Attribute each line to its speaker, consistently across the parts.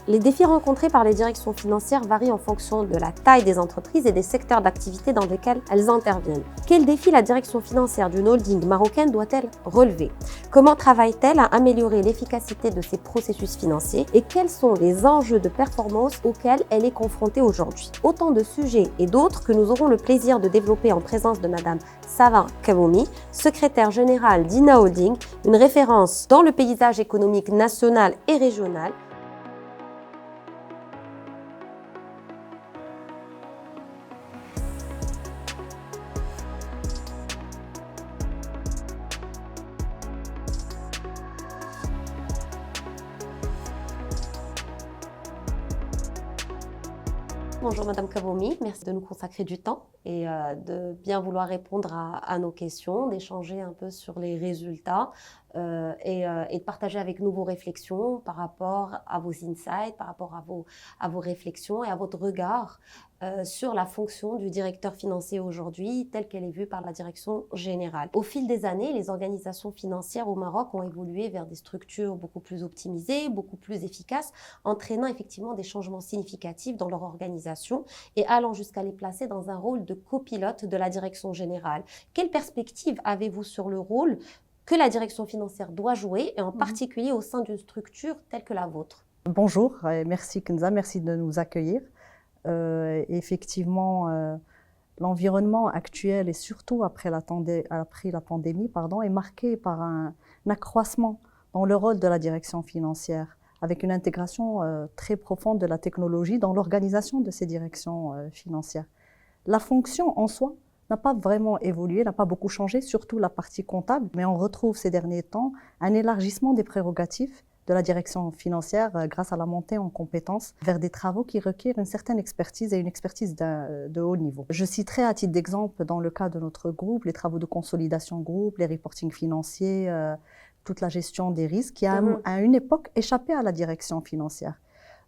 Speaker 1: Les défis rencontrés par les directions financières varient en fonction de la taille des entreprises et des secteurs d'activité dans lesquels elles interviennent. Quels défis la direction financière d'une holding marocaine doit-elle relever? Comment travaille-t-elle à améliorer l'efficacité de ses processus financiers? Et quels sont les enjeux de performance auxquels elle est confrontée aujourd'hui? Autant de sujets et d'autres que nous aurons le plaisir de développer en présence de Madame Sava Kaboumi, secrétaire générale d'INA Holding, une référence dans le paysage économique national et régional. Bonjour Madame Kaboumi, merci de nous consacrer du temps et de bien vouloir répondre à nos questions, d'échanger un peu sur les résultats et de partager avec nous vos réflexions par rapport à vos insights, par rapport à vos réflexions et à votre regard sur la fonction du directeur financier aujourd'hui telle qu'elle est vue par la direction générale. Au fil des années, les organisations financières au Maroc ont évolué vers des structures beaucoup plus optimisées, beaucoup plus efficaces, entraînant effectivement des changements significatifs dans leur organisation et allant jusqu'à les placer dans un rôle de copilote de la direction générale. Quelle perspective avez-vous sur le rôle que la direction financière doit jouer, et en particulier au sein d'une structure telle que la vôtre?
Speaker 2: Bonjour, merci Kenza, merci de nous accueillir. Effectivement, l'environnement actuel et surtout après la pandémie, est marqué par un accroissement dans le rôle de la direction financière, avec une intégration très profonde de la technologie dans l'organisation de ces directions financières. La fonction en soi n'a pas vraiment évolué, n'a pas beaucoup changé, surtout la partie comptable, mais on retrouve ces derniers temps un élargissement des prérogatives de la direction financière grâce à la montée en compétences vers des travaux qui requièrent une certaine expertise et une expertise de haut niveau. Je citerai à titre d'exemple, dans le cas de notre groupe, les travaux de consolidation groupe, les reportings financiers, toute la gestion des risques qui a à une époque échappé à la direction financière.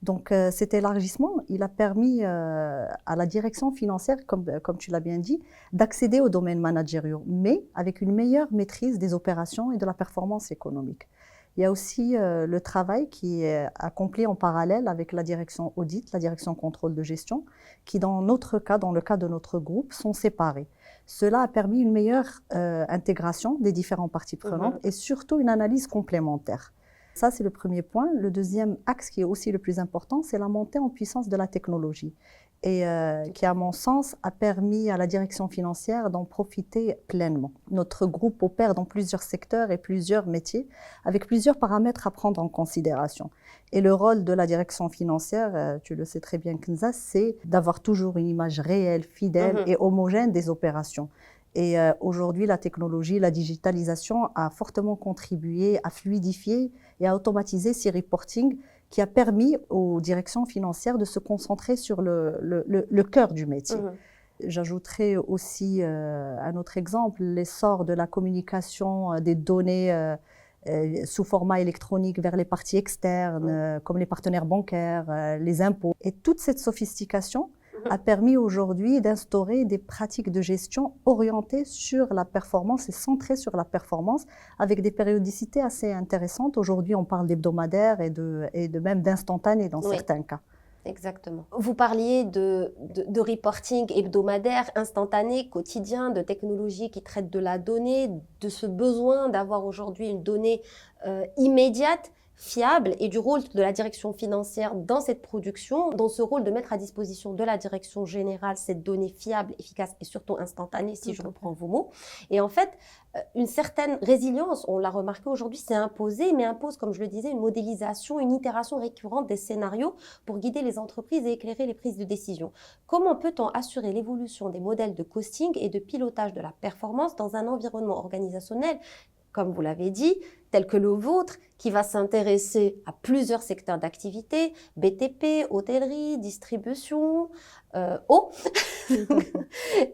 Speaker 2: Donc cet élargissement, il a permis à la direction financière, comme tu l'as bien dit, d'accéder aux domaines managériaux, mais avec une meilleure maîtrise des opérations et de la performance économique. Il y a aussi le travail qui est accompli en parallèle avec la direction audit, la direction contrôle de gestion, qui dans notre cas, dans le cas de notre groupe, sont séparés. Cela a permis une meilleure intégration des différentes parties prenantes et surtout une analyse complémentaire. Ça, c'est le premier point. Le deuxième axe qui est aussi le plus important, c'est la montée en puissance de la technologie et qui, à mon sens, a permis à la direction financière d'en profiter pleinement. Notre groupe opère dans plusieurs secteurs et plusieurs métiers, avec plusieurs paramètres à prendre en considération. Et le rôle de la direction financière, tu le sais très bien, Kenza, c'est d'avoir toujours une image réelle, fidèle et homogène des opérations. Et aujourd'hui, la technologie, la digitalisation a fortement contribué à fluidifier et à automatiser ces reportings qui a permis aux directions financières de se concentrer sur le cœur du métier. J'ajouterai aussi un autre exemple, l'essor de la communication des données sous format électronique vers les parties externes, comme les partenaires bancaires, les impôts. Et toute cette sophistication a permis aujourd'hui d'instaurer des pratiques de gestion orientées sur la performance et centrées sur la performance avec des périodicités assez intéressantes. Aujourd'hui, on parle d'hebdomadaire et de même d'instantané dans certains cas.
Speaker 1: Exactement. Vous parliez de reporting hebdomadaire, instantané, quotidien, de technologies qui traitent de la donnée, de ce besoin d'avoir aujourd'hui une donnée immédiate, fiable, et du rôle de la direction financière dans cette production, dans ce rôle de mettre à disposition de la direction générale cette donnée fiable, efficace et surtout instantanée, si je reprends vos mots. Et en fait, une certaine résilience, on l'a remarqué aujourd'hui, s'est imposée, mais impose, comme je le disais, une modélisation, une itération récurrente des scénarios pour guider les entreprises et éclairer les prises de décision. Comment peut-on assurer l'évolution des modèles de costing et de pilotage de la performance dans un environnement organisationnel, comme vous l'avez dit, tel que le vôtre, qui va s'intéresser à plusieurs secteurs d'activité, BTP, hôtellerie, distribution, eau,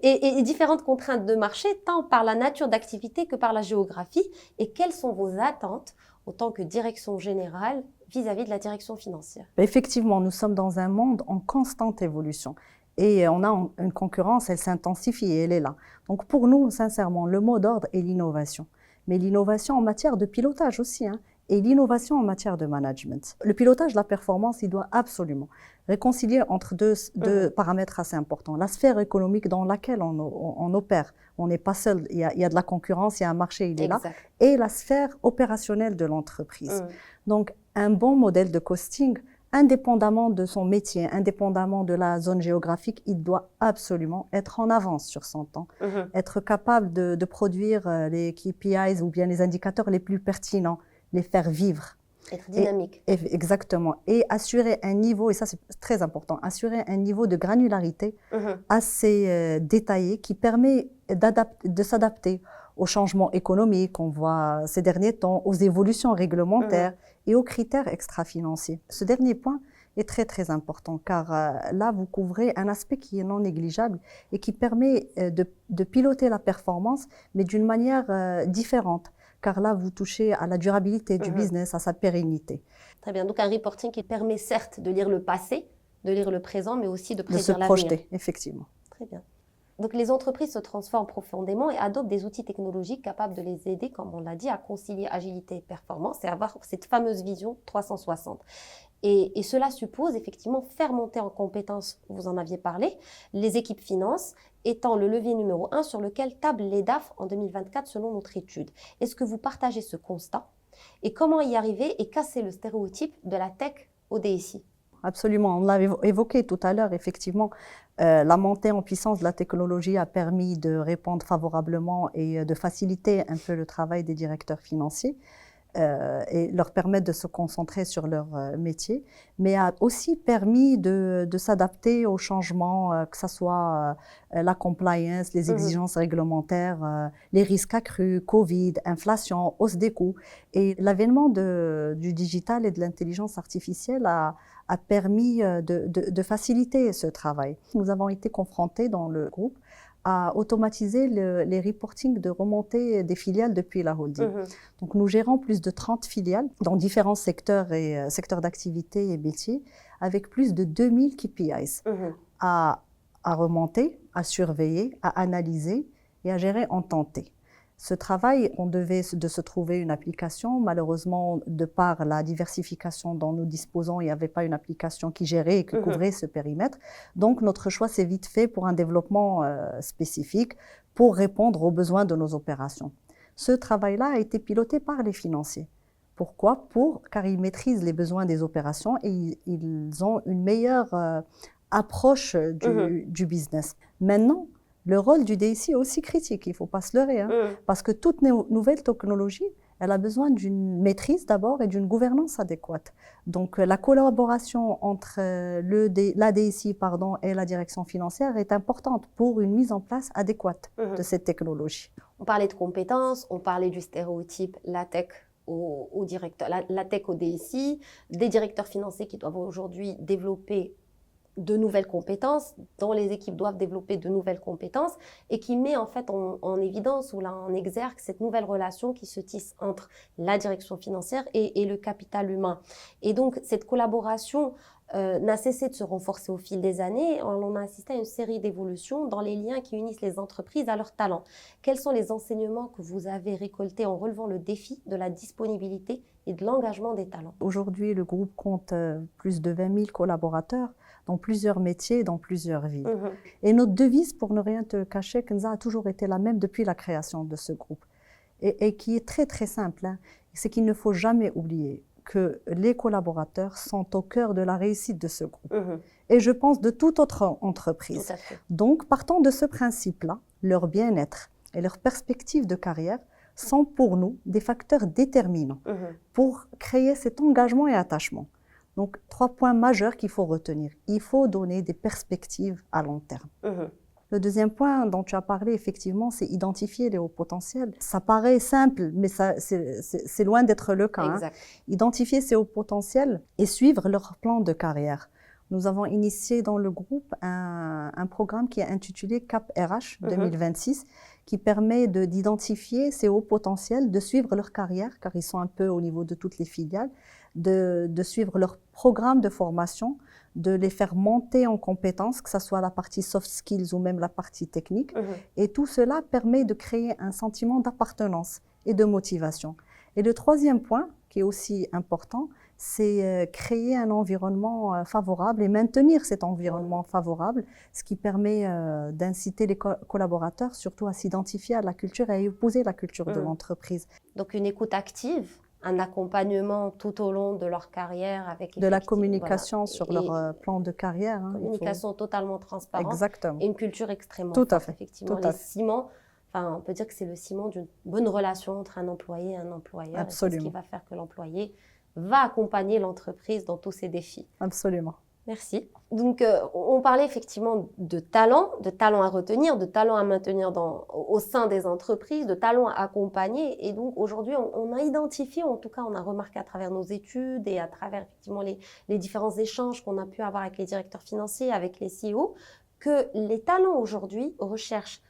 Speaker 1: et différentes contraintes de marché, tant par la nature d'activité que par la géographie. Et quelles sont vos attentes en tant que direction générale vis-à-vis de la direction financière?
Speaker 2: Effectivement, nous sommes dans un monde en constante évolution. Et on a une concurrence, elle s'intensifie et elle est là. Donc pour nous, sincèrement, le mot d'ordre est l'innovation. Mais l'innovation en matière de pilotage aussi, et l'innovation en matière de management. Le pilotage de la performance, il doit absolument réconcilier entre deux paramètres assez importants. La sphère économique dans laquelle on opère, on n'est pas seul, il y a de la concurrence, il y a un marché, il est là, et la sphère opérationnelle de l'entreprise. Donc, un bon modèle de costing, indépendamment de son métier, indépendamment de la zone géographique, il doit absolument être en avance sur son temps, être capable de produire les KPIs ou bien les indicateurs les plus pertinents, les faire vivre.
Speaker 1: Être dynamique.
Speaker 2: Exactement. Et assurer un niveau, et ça c'est très important, assurer un niveau de granularité assez détaillé qui permet de s'adapter aux changements économiques qu'on voit ces derniers temps, aux évolutions réglementaires et aux critères extra-financiers. Ce dernier point est très très important car là vous couvrez un aspect qui est non négligeable et qui permet de piloter la performance mais d'une manière différente. Car là, vous touchez à la durabilité du business, à sa pérennité.
Speaker 1: Très bien. Donc, un reporting qui permet certes de lire le passé, de lire le présent, mais aussi de prédire l'avenir.
Speaker 2: De se projeter, effectivement.
Speaker 1: Très bien. Donc, les entreprises se transforment profondément et adoptent des outils technologiques capables de les aider, comme on l'a dit, à concilier agilité et performance et avoir cette fameuse vision 360. Et cela suppose effectivement faire monter en compétences, vous en aviez parlé, les équipes finances étant le levier numéro 1 sur lequel tablent les DAF en 2024 selon notre étude. Est-ce que vous partagez ce constat? Et comment y arriver et casser le stéréotype de la tech au DSI?
Speaker 2: Absolument, on l'avait évoqué tout à l'heure, effectivement, la montée en puissance de la technologie a permis de répondre favorablement et de faciliter un peu le travail des directeurs financiers. Et leur permettre de se concentrer sur leur métier, mais a aussi permis de s'adapter aux changements, que ce soit la compliance, les exigences réglementaires, les risques accrus, Covid, inflation, hausse des coûts. Et l'avènement du digital et de l'intelligence artificielle a permis de faciliter ce travail. Nous avons été confrontés dans le groupe à automatiser les reportings de remontée des filiales depuis la holding. Donc, nous gérons plus de 30 filiales dans différents secteurs et secteurs d'activité et métiers, avec plus de 2000 KPIs à remonter, à surveiller, à analyser et à gérer en temps T. Ce travail, on devait de se trouver une application. Malheureusement, de par la diversification dont nous disposons, il n'y avait pas une application qui gérait et qui couvrait ce périmètre. Donc, notre choix s'est vite fait pour un développement spécifique pour répondre aux besoins de nos opérations. Ce travail-là a été piloté par les financiers. Pourquoi? Car ils maîtrisent les besoins des opérations et ils ont une meilleure approche du business. Maintenant, le rôle du DSI est aussi critique, il ne faut pas se leurrer, parce que toute nouvelle technologie, elle a besoin d'une maîtrise d'abord et d'une gouvernance adéquate. Donc la collaboration entre la DSI et la direction financière est importante pour une mise en place adéquate de cette technologie.
Speaker 1: On parlait de compétences, on parlait du stéréotype, la tech au directeur, la tech au DSI, des directeurs financiers qui doivent aujourd'hui développer de nouvelles compétences, dont les équipes doivent développer de nouvelles compétences et qui met en fait en évidence ou là en exergue cette nouvelle relation qui se tisse entre la direction financière et le capital humain. Et donc cette collaboration n'a cessé de se renforcer au fil des années. On a assisté à une série d'évolutions dans les liens qui unissent les entreprises à leurs talents. Quels sont les enseignements que vous avez récoltés en relevant le défi de la disponibilité et de l'engagement des talents?
Speaker 2: Aujourd'hui, le groupe compte plus de 20 000 collaborateurs dans plusieurs métiers, dans plusieurs villes. Et notre devise, pour ne rien te cacher, Kenza, a toujours été la même depuis la création de ce groupe. Et qui est très très simple, c'est qu'il ne faut jamais oublier que les collaborateurs sont au cœur de la réussite de ce groupe. Et je pense de toute autre entreprise.
Speaker 1: Tout à fait.
Speaker 2: Donc, partant de ce principe-là, leur bien-être et leur perspective de carrière sont pour nous des facteurs déterminants pour créer cet engagement et attachement. Donc, 3 points majeurs qu'il faut retenir. Il faut donner des perspectives à long terme. Le deuxième point dont tu as parlé, effectivement, c'est identifier les hauts potentiels. Ça paraît simple, mais c'est loin d'être le cas.
Speaker 1: Exact.
Speaker 2: Identifier ces hauts potentiels et suivre leur plan de carrière. Nous avons initié dans le groupe un programme qui est intitulé CAP RH 2026, qui permet d'identifier ces hauts potentiels, de suivre leur carrière, car ils sont un peu au niveau de toutes les filiales, de suivre leur programme de formation, de les faire monter en compétences, que ce soit la partie soft skills ou même la partie technique. Et tout cela permet de créer un sentiment d'appartenance et de motivation. Et le troisième point qui est aussi important, c'est créer un environnement favorable et maintenir cet environnement favorable, ce qui permet d'inciter les collaborateurs surtout à s'identifier à la culture et à épouser la culture de l'entreprise.
Speaker 1: Donc une écoute active, un accompagnement tout au long de leur carrière avec
Speaker 2: de la communication sur leur plan de carrière.
Speaker 1: Communication totalement transparente.
Speaker 2: Exactement.
Speaker 1: Et une culture extrêmement
Speaker 2: forte.
Speaker 1: Tout à fait. Effectivement, les ciments, on peut dire que c'est le ciment d'une bonne relation entre un employé et un employeur.
Speaker 2: Absolument.
Speaker 1: C'est ce qui va faire que l'employé va accompagner l'entreprise dans tous ses défis.
Speaker 2: Absolument.
Speaker 1: Merci. Donc, on parlait effectivement de talent à retenir, de talent à maintenir au sein des entreprises, de talent à accompagner. Et donc, aujourd'hui, on a identifié, en tout cas, on a remarqué à travers nos études et à travers effectivement les différents échanges qu'on a pu avoir avec les directeurs financiers, avec les CEO, que les talents aujourd'hui recherchent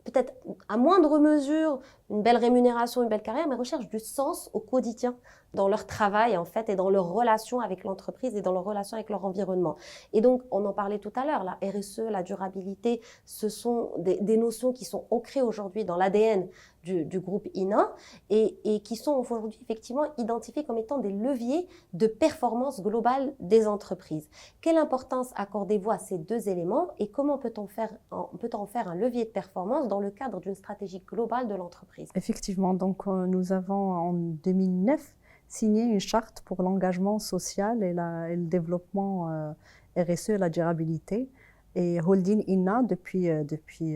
Speaker 1: peut-être à moindre mesure une belle rémunération, une belle carrière, mais recherchent du sens au quotidien dans leur travail en fait et dans leur relation avec l'entreprise et dans leur relation avec leur environnement. Et donc, on en parlait tout à l'heure, la RSE, la durabilité, ce sont des notions qui sont ancrées aujourd'hui dans l'ADN du groupe INA et qui sont aujourd'hui effectivement identifiées comme étant des leviers de performance globale des entreprises. Quelle importance accordez-vous à ces deux éléments et comment peut-on en faire un levier de performance dans le cadre d'une stratégie globale de l'entreprise?
Speaker 2: Effectivement, donc nous avons en 2009 signé une charte pour l'engagement social et le développement RSE et la durabilité. Et Holding INA, depuis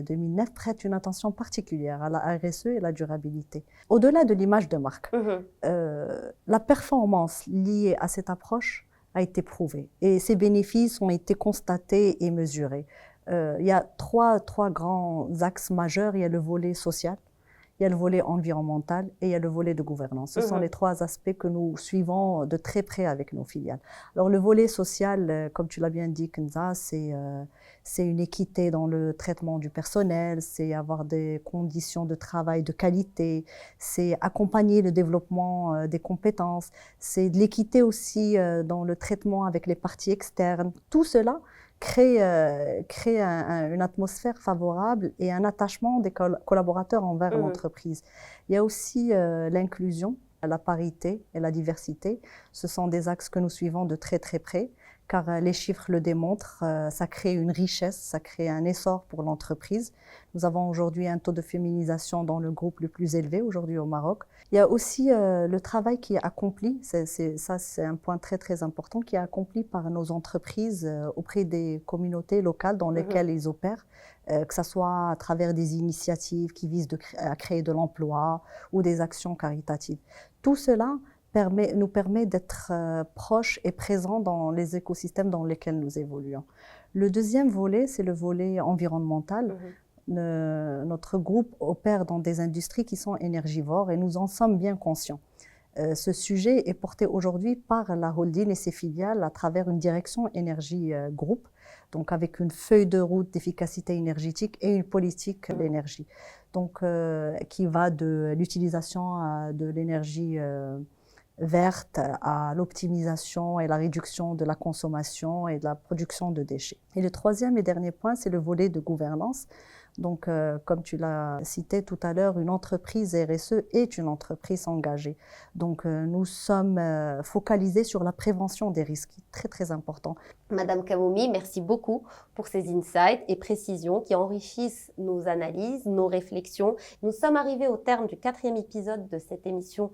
Speaker 2: 2009, prête une attention particulière à la RSE et la durabilité. Au-delà de l'image de marque, la performance liée à cette approche a été prouvée et ses bénéfices ont été constatés et mesurés. Il y a trois grands axes majeurs. Il y a le volet social, il y a le volet environnemental et il y a le volet de gouvernance. Ce sont les trois aspects que nous suivons de très près avec nos filiales. Alors le volet social, comme tu l'as bien dit, Kenza, c'est une équité dans le traitement du personnel, c'est avoir des conditions de travail de qualité, c'est accompagner le développement des compétences, c'est de l'équité aussi dans le traitement avec les parties externes. Tout cela crée une atmosphère favorable et un attachement des collaborateurs envers l'entreprise. Il y a aussi l'inclusion, la parité et la diversité. Ce sont des axes que nous suivons de très très près, car les chiffres le démontrent, ça crée une richesse, ça crée un essor pour l'entreprise. Nous avons aujourd'hui un taux de féminisation dans le groupe le plus élevé aujourd'hui au Maroc. Il y a aussi le travail qui est accompli, c'est un point très très important, qui est accompli par nos entreprises auprès des communautés locales dans lesquelles ils opèrent, que ce soit à travers des initiatives qui visent à créer de l'emploi ou des actions caritatives. Tout cela nous permet d'être proches et présents dans les écosystèmes dans lesquels nous évoluons. Le deuxième volet, c'est le volet environnemental. Notre groupe opère dans des industries qui sont énergivores et nous en sommes bien conscients. Ce sujet est porté aujourd'hui par la holding et ses filiales à travers une direction énergie groupe, donc avec une feuille de route d'efficacité énergétique et une politique d'énergie, donc qui va de l'utilisation de l'énergie verte à l'optimisation et la réduction de la consommation et de la production de déchets. Et le troisième et dernier point, c'est le volet de gouvernance. Donc, comme tu l'as cité tout à l'heure, une entreprise RSE est une entreprise engagée. Donc, nous sommes focalisés sur la prévention des risques, très très important.
Speaker 1: Madame Kamoumi, merci beaucoup pour ces insights et précisions qui enrichissent nos analyses, nos réflexions. Nous sommes arrivés au terme du 4e épisode de cette émission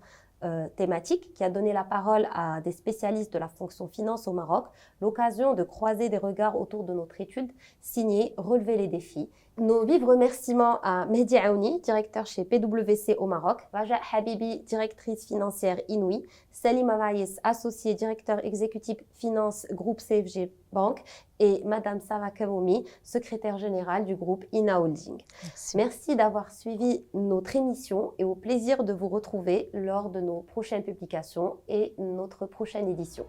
Speaker 1: thématique qui a donné la parole à des spécialistes de la fonction finance au Maroc, l'occasion de croiser des regards autour de notre étude signée Relever les défis. Nos vifs remerciements à Mehdi Aouni, directeur chez PwC au Maroc, Raja Habibi, directrice financière Inouï, Salim Avaïs, associé directeur exécutif finance groupe CFG Bank et Madame Sava Kamoumi, secrétaire générale du groupe INA Holding. Merci d'avoir suivi notre émission et au plaisir de vous retrouver lors de nos prochaines publications et notre prochaine édition.